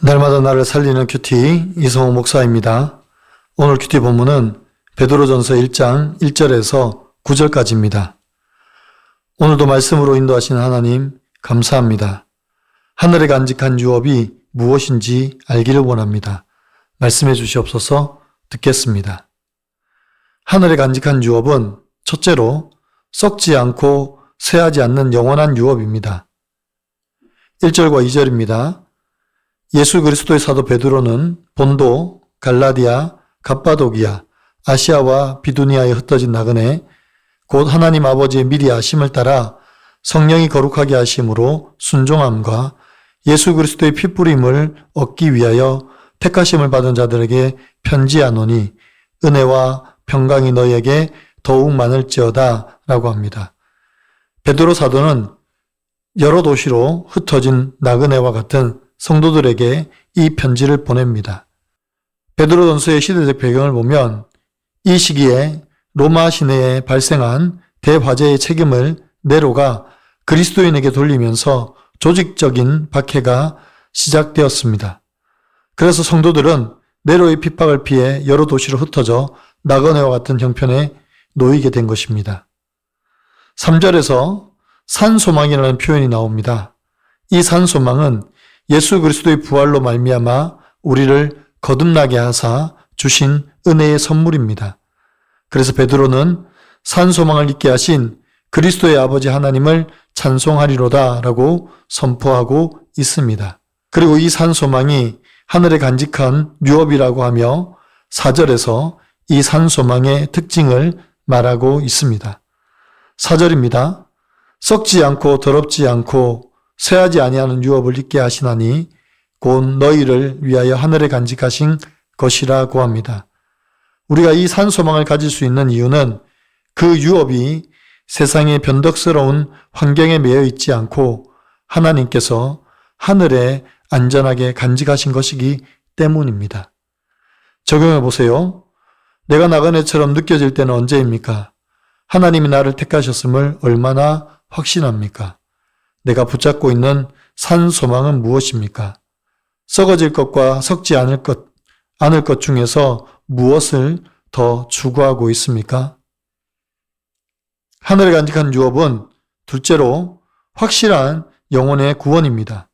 날마다 나를 살리는 큐티 이성호 목사입니다. 오늘 큐티 본문은 베드로전서 1장 1절에서 9절까지입니다. 오늘도 말씀으로 인도하신 하나님 감사합니다. 하늘에 간직한 유업이 무엇인지 알기를 원합니다. 말씀해 주시옵소서. 듣겠습니다. 하늘에 간직한 유업은 첫째로 썩지 않고 쇠하지 않는 영원한 유업입니다. 1절과 2절입니다. 예수 그리스도의 사도 베드로는 본도, 갈라디아, 갑바도기아, 아시아와 비두니아에 흩어진 나그네 곧 하나님 아버지의 미리 아심을 따라 성령이 거룩하게 하심으로 순종함과 예수 그리스도의 피뿌림을 얻기 위하여 택하심을 받은 자들에게 편지하노니 은혜와 평강이 너희에게 더욱 많을지어다 라고 합니다. 베드로 사도는 여러 도시로 흩어진 나그네와 같은 성도들에게 이 편지를 보냅니다. 베드로전서의 시대적 배경을 보면 이 시기에 로마 시내에 발생한 대화재의 책임을 네로가 그리스도인에게 돌리면서 조직적인 박해가 시작되었습니다. 그래서 성도들은 네로의 핍박을 피해 여러 도시로 흩어져 나그네와 같은 형편에 놓이게 된 것입니다. 3절에서 산소망이라는 표현이 나옵니다. 이 산소망은 예수 그리스도의 부활로 말미암아 우리를 거듭나게 하사 주신 은혜의 선물입니다. 그래서 베드로는 산소망을 있게 하신 그리스도의 아버지 하나님을 찬송하리로다 라고 선포하고 있습니다. 그리고 이 산소망이 하늘에 간직한 유업이라고 하며 4절에서 이 산소망의 특징을 말하고 있습니다. 4절입니다. 썩지 않고 더럽지 않고 쇠하지 아니하는 유업을 있게 하시나니 곧 너희를 위하여 하늘에 간직하신 것이라고 합니다. 우리가 이 산소망을 가질 수 있는 이유는 그 유업이 세상의 변덕스러운 환경에 매여 있지 않고 하나님께서 하늘에 안전하게 간직하신 것이기 때문입니다. 적용해 보세요. 내가 나그네처럼 느껴질 때는 언제입니까? 하나님이 나를 택하셨음을 얼마나 확신합니까? 내가 붙잡고 있는 산소망은 무엇입니까? 썩어질 것과 썩지 않을 것 중에서 무엇을 더 추구하고 있습니까? 하늘에 간직한 유업은 둘째로 확실한 영혼의 구원입니다.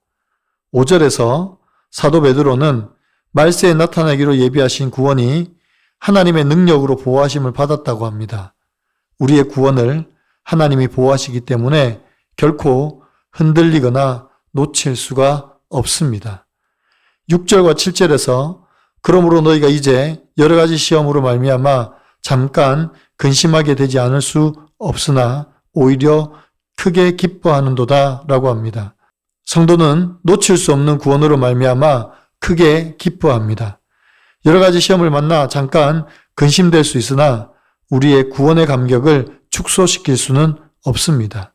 5절에서 사도 베드로는 말세에 나타나기로 예비하신 구원이 하나님의 능력으로 보호하심을 받았다고 합니다. 우리의 구원을 하나님이 보호하시기 때문에 결코 흔들리거나 놓칠 수가 없습니다. 6절과 7절에서 그러므로 너희가 이제 여러 가지 시험으로 말미암아 잠깐 근심하게 되지 않을 수 없으나 오히려 크게 기뻐하는도다 라고 합니다. 성도는 놓칠 수 없는 구원으로 말미암아 크게 기뻐합니다. 여러 가지 시험을 만나 잠깐 근심될 수 있으나 우리의 구원의 감격을 축소시킬 수는 없습니다.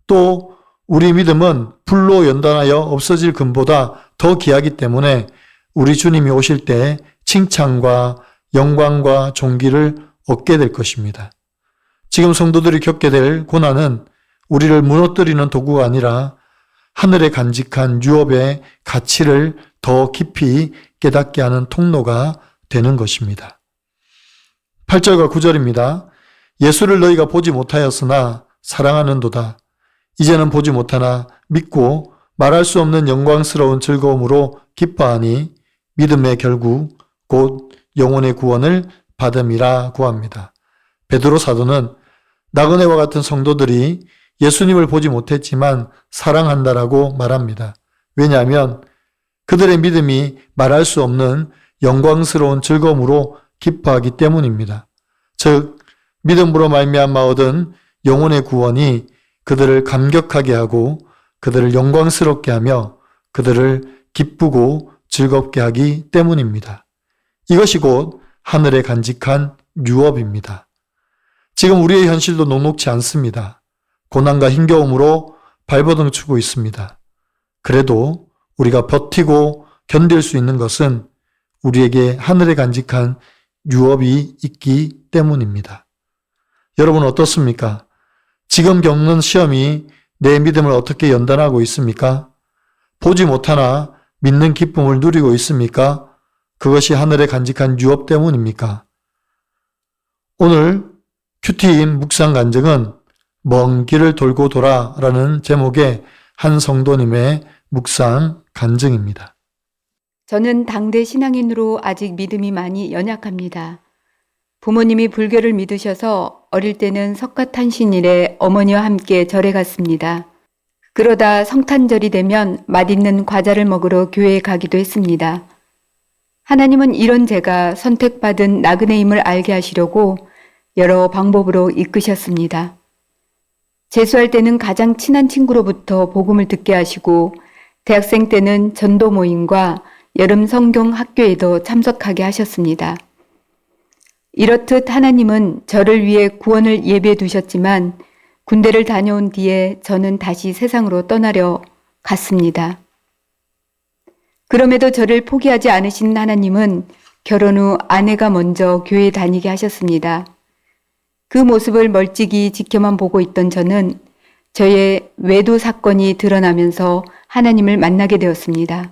또 우리 믿음은 불로 연단하여 없어질 금보다 더 귀하기 때문에 우리 주님이 오실 때 칭찬과 영광과 존귀를 얻게 될 것입니다. 지금 성도들이 겪게 될 고난은 우리를 무너뜨리는 도구가 아니라 하늘에 간직한 유업의 가치를 더 깊이 깨닫게 하는 통로가 되는 것입니다. 8절과 9절입니다. 예수를 너희가 보지 못하였으나 사랑하는도다. 이제는 보지 못하나 믿고 말할 수 없는 영광스러운 즐거움으로 기뻐하니 믿음의 결국 곧 영혼의 구원을 받음이라고 합니다. 베드로 사도는 나그네와 같은 성도들이 예수님을 보지 못했지만 사랑한다라고 말합니다. 왜냐하면 그들의 믿음이 말할 수 없는 영광스러운 즐거움으로 기뻐하기 때문입니다. 즉 믿음으로 말미암아 얻은 영혼의 구원이 그들을 감격하게 하고 그들을 영광스럽게 하며 그들을 기쁘고 즐겁게 하기 때문입니다. 이것이 곧 하늘에 간직한 유업입니다. 지금 우리의 현실도 녹록지 않습니다. 고난과 힘겨움으로 발버둥 치고 있습니다. 그래도 우리가 버티고 견딜 수 있는 것은 우리에게 하늘에 간직한 유업이 있기 때문입니다. 여러분 어떻습니까? 지금 겪는 시험이 내 믿음을 어떻게 연단하고 있습니까? 보지 못하나 믿는 기쁨을 누리고 있습니까? 그것이 하늘에 간직한 유업 때문입니까? 오늘 큐티인 묵상 간증은 먼 길을 돌고 돌아라는 제목의 한 성도님의 묵상 간증입니다. 저는 당대 신앙인으로 아직 믿음이 많이 연약합니다. 부모님이 불교를 믿으셔서 어릴 때는 석가탄신일에 어머니와 함께 절에 갔습니다. 그러다 성탄절이 되면 맛있는 과자를 먹으러 교회에 가기도 했습니다. 하나님은 이런 제가 선택받은 나그네임을 알게 하시려고 여러 방법으로 이끄셨습니다. 재수할 때는 가장 친한 친구로부터 복음을 듣게 하시고 대학생 때는 전도 모임과 여름 성경 학교에도 참석하게 하셨습니다. 이렇듯 하나님은 저를 위해 구원을 예비해 두셨지만 군대를 다녀온 뒤에 저는 다시 세상으로 떠나려 갔습니다. 그럼에도 저를 포기하지 않으신 하나님은 결혼 후 아내가 먼저 교회에 다니게 하셨습니다. 그 모습을 멀찍이 지켜만 보고 있던 저는 저의 외도 사건이 드러나면서 하나님을 만나게 되었습니다.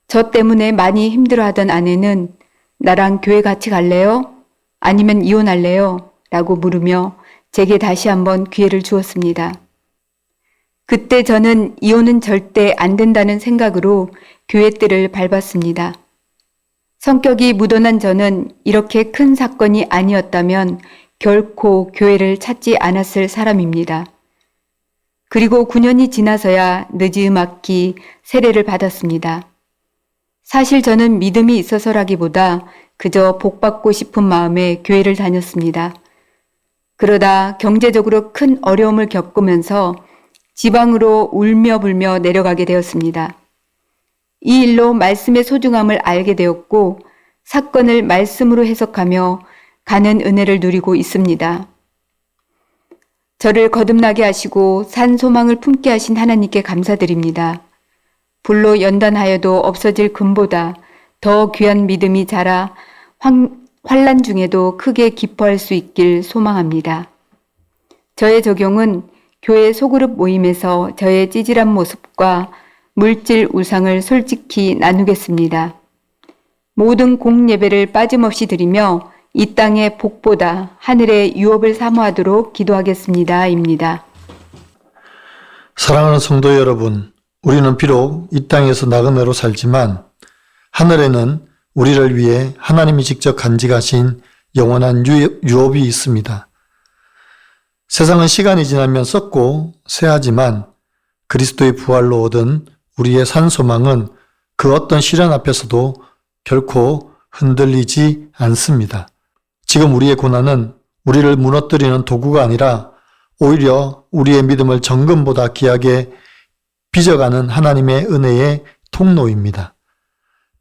저 때문에 많이 힘들어하던 아내는 나랑 교회 같이 갈래요? 아니면 이혼할래요? 라고 물으며 제게 다시 한번 기회를 주었습니다. 그때 저는 이혼은 절대 안 된다는 생각으로 교회 뜰을 밟았습니다. 성격이 무던한 저는 이렇게 큰 사건이 아니었다면 결코 교회를 찾지 않았을 사람입니다. 그리고 9년이 지나서야 느지막이 세례를 받았습니다. 사실 저는 믿음이 있어서라기보다 그저 복받고 싶은 마음에 교회를 다녔습니다. 그러다 경제적으로 큰 어려움을 겪으면서 지방으로 울며 불며 내려가게 되었습니다. 이 일로 말씀의 소중함을 알게 되었고 사건을 말씀으로 해석하며 가는 은혜를 누리고 있습니다. 저를 거듭나게 하시고 산 소망을 품게 하신 하나님께 감사드립니다. 불로 연단하여도 없어질 금보다 더 귀한 믿음이 자라 환난 중에도 크게 기뻐할 수 있길 소망합니다. 저의 적용은 교회 소그룹 모임에서 저의 찌질한 모습과 물질 우상을 솔직히 나누겠습니다. 모든 공예배를 빠짐없이 드리며 이 땅의 복보다 하늘의 유업을 사모하도록 기도하겠습니다. 입니다. 사랑하는 성도 여러분, 우리는 비록 이 땅에서 나그네로 살지만 하늘에는 우리를 위해 하나님이 직접 간직하신 영원한 유업이 있습니다. 세상은 시간이 지나면 썩고 쇠하지만 그리스도의 부활로 얻은 우리의 산 소망은 그 어떤 시련 앞에서도 결코 흔들리지 않습니다. 지금 우리의 고난은 우리를 무너뜨리는 도구가 아니라 오히려 우리의 믿음을 정금보다 귀하게 빚어가는 하나님의 은혜의 통로입니다.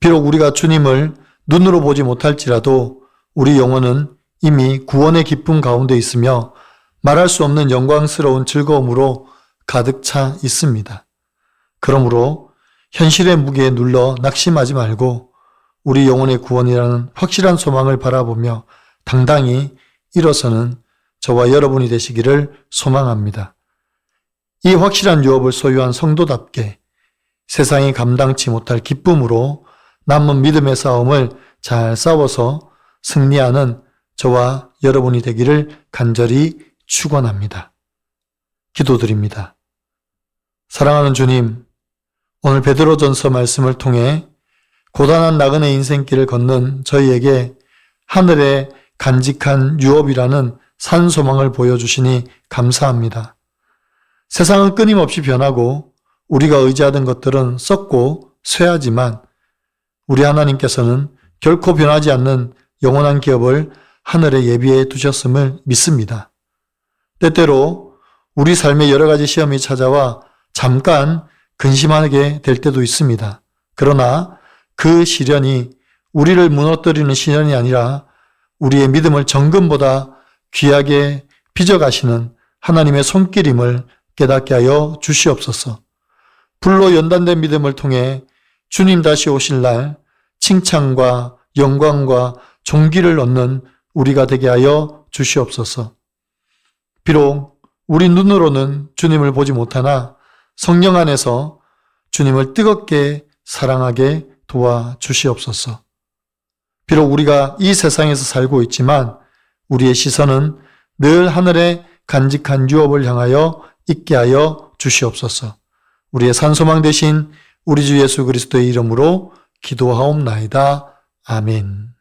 비록 우리가 주님을 눈으로 보지 못할지라도 우리 영혼은 이미 구원의 기쁨 가운데 있으며 말할 수 없는 영광스러운 즐거움으로 가득 차 있습니다. 그러므로 현실의 무게에 눌러 낙심하지 말고 우리 영혼의 구원이라는 확실한 소망을 바라보며 당당히 일어서는 저와 여러분이 되시기를 소망합니다. 이 확실한 유업을 소유한 성도답게 세상이 감당치 못할 기쁨으로 남은 믿음의 싸움을 잘 싸워서 승리하는 저와 여러분이 되기를 간절히 축원합니다. 기도드립니다. 사랑하는 주님, 오늘 베드로전서 말씀을 통해 고단한 나그네 인생길을 걷는 저희에게 하늘에 간직한 유업이라는 산 소망을 보여주시니 감사합니다. 세상은 끊임없이 변하고 우리가 의지하던 것들은 썩고 쇠하지만 우리 하나님께서는 결코 변하지 않는 영원한 기업을 하늘에 예비해 두셨음을 믿습니다. 때때로 우리 삶에 여러 가지 시험이 찾아와 잠깐 근심하게 될 때도 있습니다. 그러나 그 시련이 우리를 무너뜨리는 시련이 아니라 우리의 믿음을 정금보다 귀하게 빚어가시는 하나님의 손길임을 깨닫게 하여 주시옵소서. 불로 연단된 믿음을 통해 주님 다시 오실 날 칭찬과 영광과 존귀를 얻는 우리가 되게 하여 주시옵소서. 비록 우리 눈으로는 주님을 보지 못하나 성령 안에서 주님을 뜨겁게 사랑하게 도와주시옵소서. 비록 우리가 이 세상에서 살고 있지만 우리의 시선은 늘 하늘의 간직한 유업을 향하여 있게 하여 주시옵소서. 우리의 산소망 되신 우리 주 예수 그리스도의 이름으로 기도하옵나이다. 아멘.